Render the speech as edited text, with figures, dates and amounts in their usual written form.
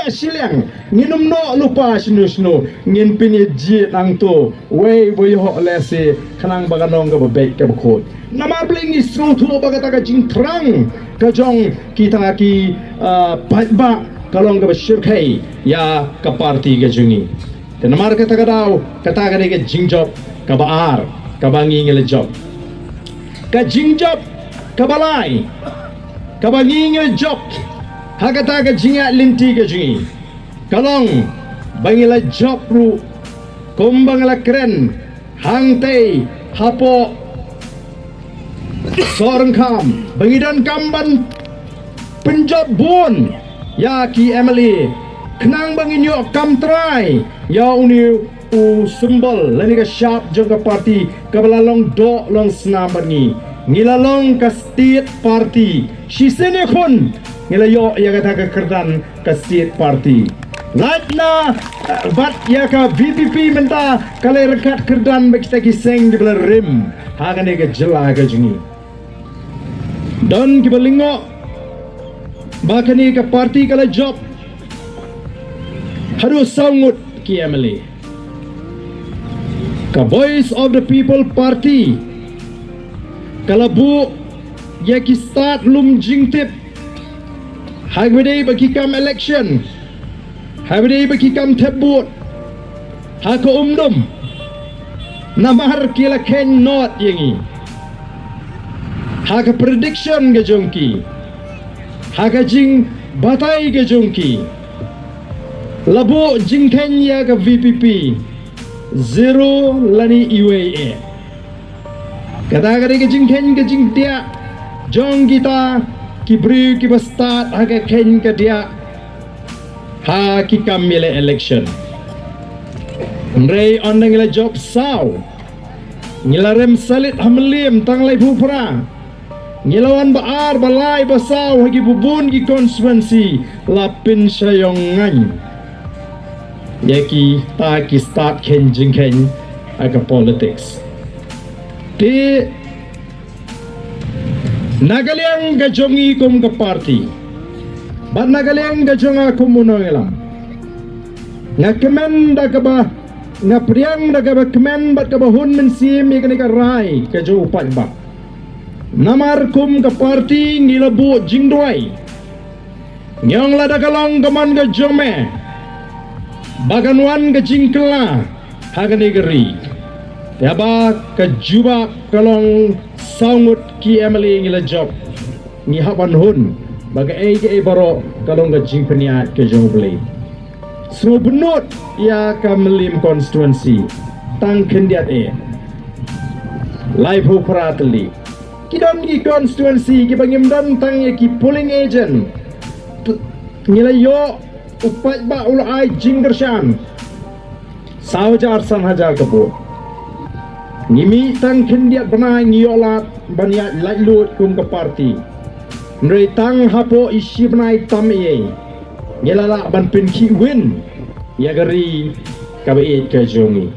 silang nginum no lupa sinu ngin pini ji nang to wei boy ho lese khanang baganong ga baik ka bkhot namar bling isru thu bagata ka Jingthrang ka Jong kita ki Paidbah kalong ga Shyrkhei ya ka parti ga jungi namar ka tagadau kata ga ga Jingjob ka baar ka bangi ngel job ka Jingjob ka balai ka bangi ngel job hakata ka jinga linti ka jungi kalong bangila job ru kumbangala keren hangtei hapo sorang kam bangidan kamban penjob bon ya ki Emily kenang banginyo kam try ya uni u symbol lani ka sharp jangka parti kabalalong do long senamani ngilalong ka state party shisene khon ngilayo ya kata ka kerdan ka state party Latna bat Iaka VPP menta kalai rekat kerdan bekita kiseng di belah rim hagane ke jela ke jungi don kibalingo bakani ke parti kala job harus sangut ki Emily ka voice of the people party kala bu ya ki start lum jingtip hagwede bagi kam election Habis bagi kam tebut, hak umdum, namar kila ken not yengi, hak prediction ke jongki, hak jing batai ke jongki, labu Jingthrang ya ke VPP, zero lani UAA, kata-kata ke Jingthrang ke Jingtia, Jong kita kibri kibastat hak ken ke dia. Ha kita milih election. Mrei on ngila job saw. Ngila rem salit hamlim tang lai phupra. Ngilawan baar balai basaw hagi bubun ki constituency lapin sayong ngai. Yaki ta ki start ken Jingthrang aga politics. Di nagaliang gajongi kum ka party. Bat nagaling gajonga kumuno ngelam. Nga kemen da kaba nga priang da kaba kemen bat kaba hun mensim ikani ka rai ka jo Paidbah. Namar kum ka parti ngilabu jingdwai. Nyong la da kalong kaman ka jome. Baganwan ka jingkla hagani geri. Yaba ka juba kalong sangut ki Emily ngila job. Ni haban hun. Bagai ai baro kalau nggak jingpeniat ke jauh beli. Semua benut ia akan melim constituency tang kendiat live ho prateli. Kidon ki constituency ki bangim dan tang ki polling agent. Ngilayo upat ba ulai Jingthrang. Saujar san hajar kepo. Ngimi tang kendiat benai ngiolat baniat lailut kum ke parti. Nrei tang hapo isi benai tam ye ngelala ban pin ki win ya gari kabe ke jongi